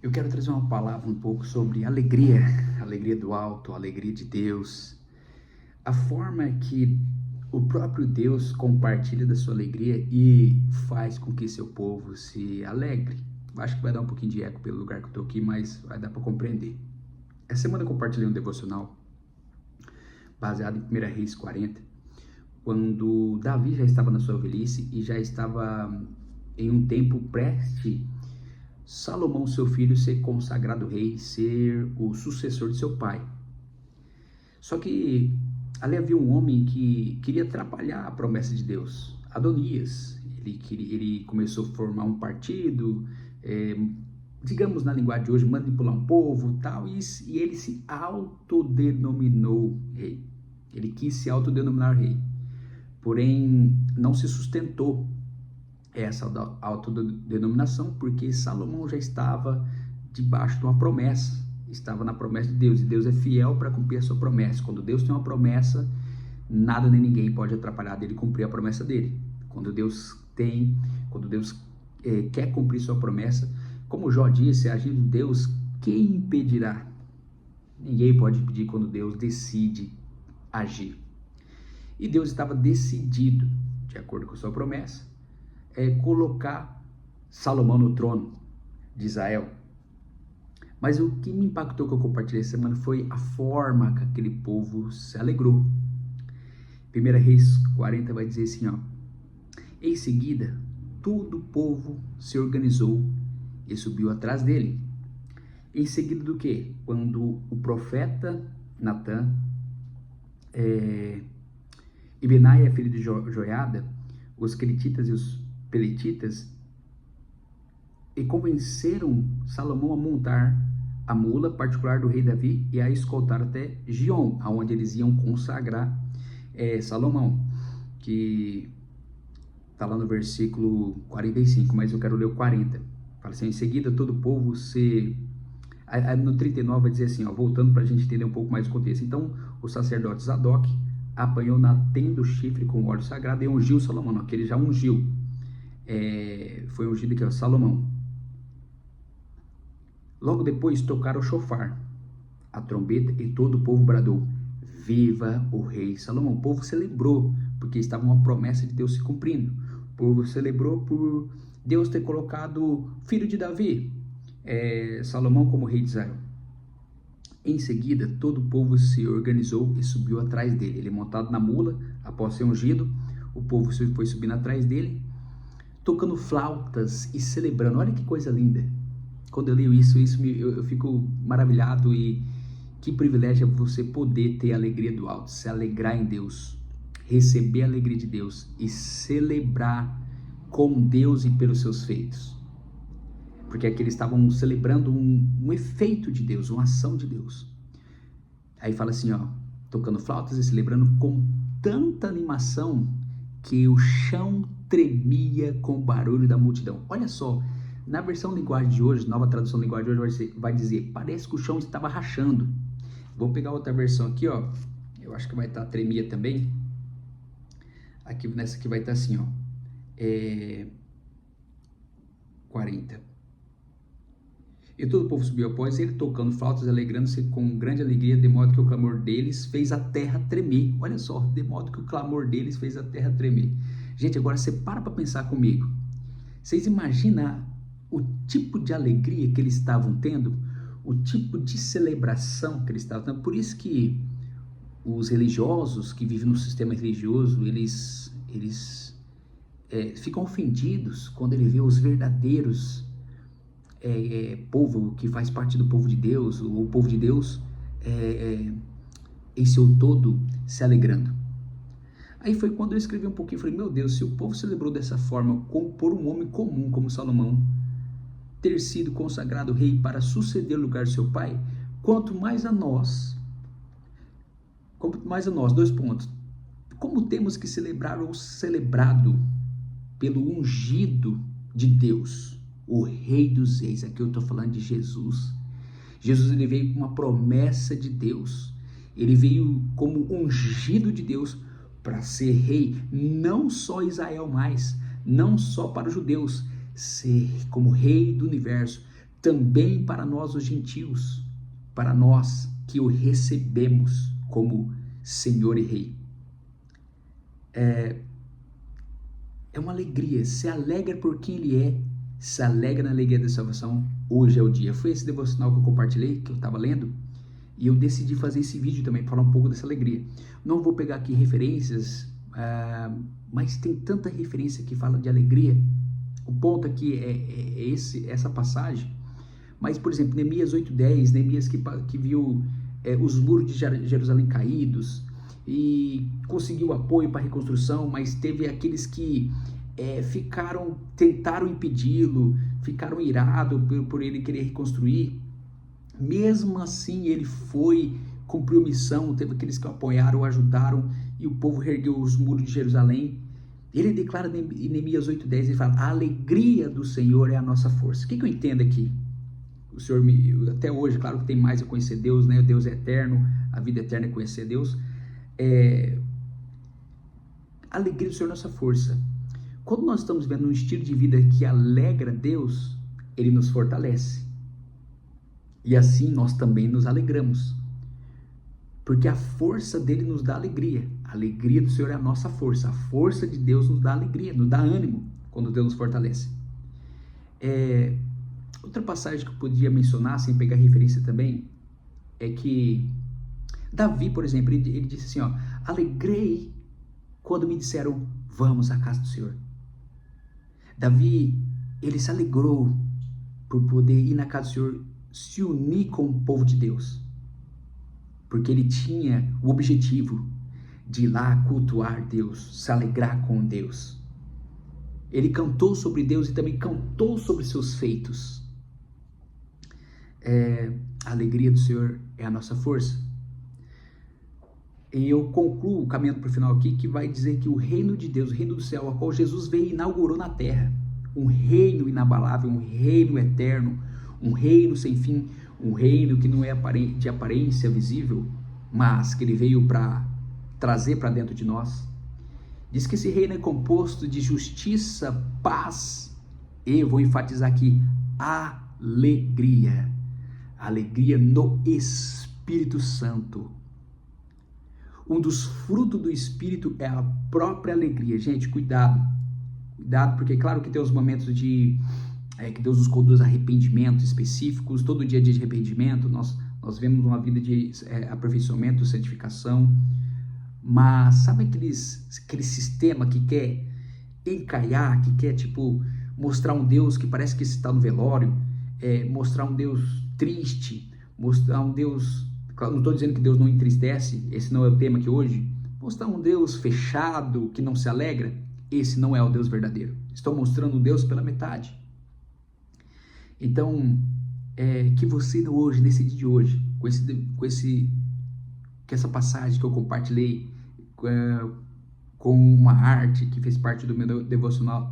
Eu quero trazer uma palavra um pouco sobre alegria, alegria do alto, alegria de Deus. A forma que o próprio Deus compartilha da sua alegria e faz com que seu povo se alegre. Acho que vai dar um pouquinho de eco pelo lugar que eu estou aqui, mas vai dar para compreender. Essa semana eu compartilhei um devocional baseado em 1 Reis 40, quando Davi já estava na sua velhice e já estava em um tempo prestes Salomão, seu filho, ser consagrado rei, ser o sucessor de seu pai. Só que ali havia um homem que queria atrapalhar a promessa de Deus, Adonias. Ele começou a formar um partido, digamos na linguagem de hoje, manipular um povo tal, e ele se autodenominou rei. Ele quis se autodenominar rei, porém não se sustentou essa autodenominação, porque Salomão já estava debaixo de uma promessa, estava na promessa de Deus, e Deus é fiel para cumprir a sua promessa. Quando Deus tem uma promessa, nada nem ninguém pode atrapalhar dele cumprir a promessa dele. Quando Deus quer cumprir sua promessa, como Jó disse, agindo Deus, quem impedirá? Ninguém pode impedir quando Deus decide agir. E Deus estava decidido, de acordo com a sua promessa, colocar Salomão no trono de Israel. Mas o que me impactou, que eu compartilhei essa semana, foi a forma que aquele povo se alegrou. 1 Reis 40 vai dizer assim, ó: em seguida, todo o povo se organizou e subiu atrás dele. Em seguida do que? Quando o profeta Natã e Benaia, filho de Joiada, os queretitas e os peletitas, e convenceram Salomão a montar a mula particular do rei Davi e a escoltar até Gion, aonde eles iam consagrar Salomão, que está lá no versículo 45, mas eu quero ler o 40. Fala assim: em seguida todo o povo no 39 vai dizer assim, ó, voltando para a gente entender um pouco mais o contexto. Então o sacerdote Zadok apanhou na tenda o chifre com óleo sagrado e ungiu Salomão, não, que ele já ungiu. Foi ungido aqui, ó, Salomão. Logo depois tocaram o chofar, a trombeta, e todo o povo bradou: viva o rei Salomão. O povo celebrou, porque estava uma promessa de Deus se cumprindo. O povo celebrou por Deus ter colocado filho de Davi, Salomão, como rei de Israel. Em seguida, todo o povo se organizou e subiu atrás dele. Ele montado na mula, após ser ungido, o povo foi subindo atrás dele, tocando flautas e celebrando. Olha que coisa linda. Quando eu leio isso eu fico maravilhado, e que privilégio é você poder ter a alegria do alto, se alegrar em Deus, receber a alegria de Deus e celebrar com Deus e pelos seus feitos. Porque aqui eles estavam celebrando um efeito de Deus, uma ação de Deus. Aí fala assim, ó, tocando flautas e celebrando com tanta animação que o chão tremia com o barulho da multidão. Olha só, na versão linguagem de hoje, nova tradução linguagem de hoje, vai dizer: parece que o chão estava rachando. Vou pegar outra versão aqui, ó, eu acho que vai estar tremia também. Aqui, nessa aqui vai estar assim, ó, 40. E todo o povo subiu após ele, tocando flautas, alegrando-se com grande alegria, de modo que o clamor deles fez a terra tremer. Olha só, de modo que o clamor deles fez a terra tremer. Gente, agora você para pensar comigo. Vocês imaginam o tipo de alegria que eles estavam tendo? O tipo de celebração que eles estavam tendo? Por isso que os religiosos que vivem no sistema religioso, eles ficam ofendidos quando ele vê os verdadeiros povo que faz parte do povo de Deus, o povo de Deus em seu todo se alegrando. Aí foi quando eu escrevi um pouquinho, falei: meu Deus, se o povo celebrou dessa forma por um homem comum como Salomão ter sido consagrado rei para suceder o lugar de seu pai, quanto mais a nós, 2 pontos, como temos que celebrar ou celebrado pelo ungido de Deus, o rei dos reis. Aqui eu estou falando de Jesus. Jesus, ele veio com uma promessa de Deus, ele veio como ungido de Deus para ser rei, não só Israel mais, não só para os judeus, ser como rei do universo, também para nós os gentios, para nós que o recebemos como Senhor e Rei. É uma alegria, se alegra por quem Ele é, se alegra na alegria da salvação. Hoje é o dia. Foi esse devocional que eu compartilhei, que eu estava lendo, e eu decidi fazer esse vídeo também, para falar um pouco dessa alegria. Não vou pegar aqui referências, mas tem tanta referência que fala de alegria. O ponto aqui é essa passagem. Mas, por exemplo, Neemias 8:10, Neemias que viu os muros de Jerusalém caídos e conseguiu apoio para a reconstrução, mas teve aqueles que tentaram impedi-lo, ficaram irados por ele querer reconstruir. Mesmo assim, ele cumpriu missão, teve aqueles que o apoiaram, o ajudaram, e o povo ergueu os muros de Jerusalém. Ele declara em Neemias 8:10, ele fala: a alegria do Senhor é a nossa força. O que eu entendo aqui? O Senhor, até hoje, claro que tem mais a conhecer Deus, né? Deus é eterno, a vida eterna é conhecer Deus. A alegria do Senhor é a nossa força. Quando nós estamos vendo um estilo de vida que alegra Deus, Ele nos fortalece. E assim nós também nos alegramos. Porque a força dele nos dá alegria. A alegria do Senhor é a nossa força. A força de Deus nos dá alegria, nos dá ânimo quando Deus nos fortalece. Outra passagem que eu podia mencionar, sem pegar referência também, é que Davi, por exemplo, ele disse assim, alegrei quando me disseram, vamos à casa do Senhor. Davi, ele se alegrou por poder ir na casa do Senhor, se unir com o povo de Deus, porque ele tinha o objetivo de ir lá cultuar Deus, se alegrar com Deus. Ele cantou sobre Deus e também cantou sobre seus feitos. A alegria do Senhor é a nossa força. E eu concluo, caminhando para o final aqui, que vai dizer que o reino de Deus, o reino do céu, a qual Jesus veio e inaugurou na terra, um reino inabalável, um reino eterno, um reino sem fim, um reino que não é de aparência visível, mas que ele veio para trazer para dentro de nós. Diz que esse reino é composto de justiça, paz e, vou enfatizar aqui, alegria. Alegria no Espírito Santo. Um dos frutos do Espírito é a própria alegria. Gente, cuidado. Cuidado, porque claro que tem os momentos que Deus nos conduz a arrependimentos específicos. Todo dia é dia de arrependimento. Nós vemos uma vida de aperfeiçoamento, santificação. Mas sabe aquele sistema que quer encaiar, que quer mostrar um Deus que parece que está no velório, mostrar um Deus triste, mostrar um Deus... Não estou dizendo que Deus não entristece, esse não é o tema aqui hoje. Mostrar um Deus fechado, que não se alegra, esse não é o Deus verdadeiro. Estou mostrando o Deus pela metade. Então, que você hoje, nesse dia de hoje, com essa passagem que eu compartilhei, com uma arte que fez parte do meu devocional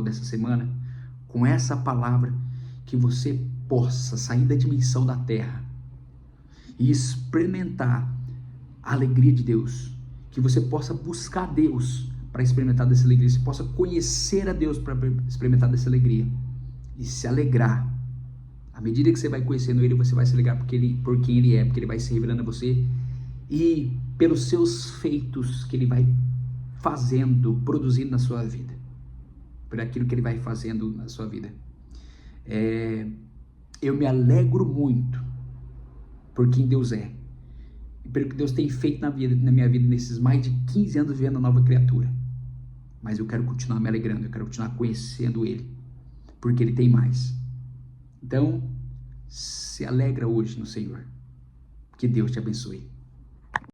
dessa semana, com essa palavra, que você possa sair da dimensão da terra e experimentar a alegria de Deus, que você possa buscar Deus para experimentar dessa alegria, você possa conhecer a Deus para experimentar dessa alegria e se alegrar. À medida que você vai conhecendo Ele, você vai se alegrar por quem Ele é, porque Ele vai se revelando a você e pelos seus feitos que Ele vai fazendo, produzindo na sua vida, por aquilo que Ele vai fazendo na sua vida. Eu me alegro muito por quem Deus é, e pelo que Deus tem feito na minha vida nesses mais de 15 anos vivendo a nova criatura. Mas eu quero continuar me alegrando, eu quero continuar conhecendo Ele, porque Ele tem mais. Então, se alegra hoje no Senhor. Que Deus te abençoe.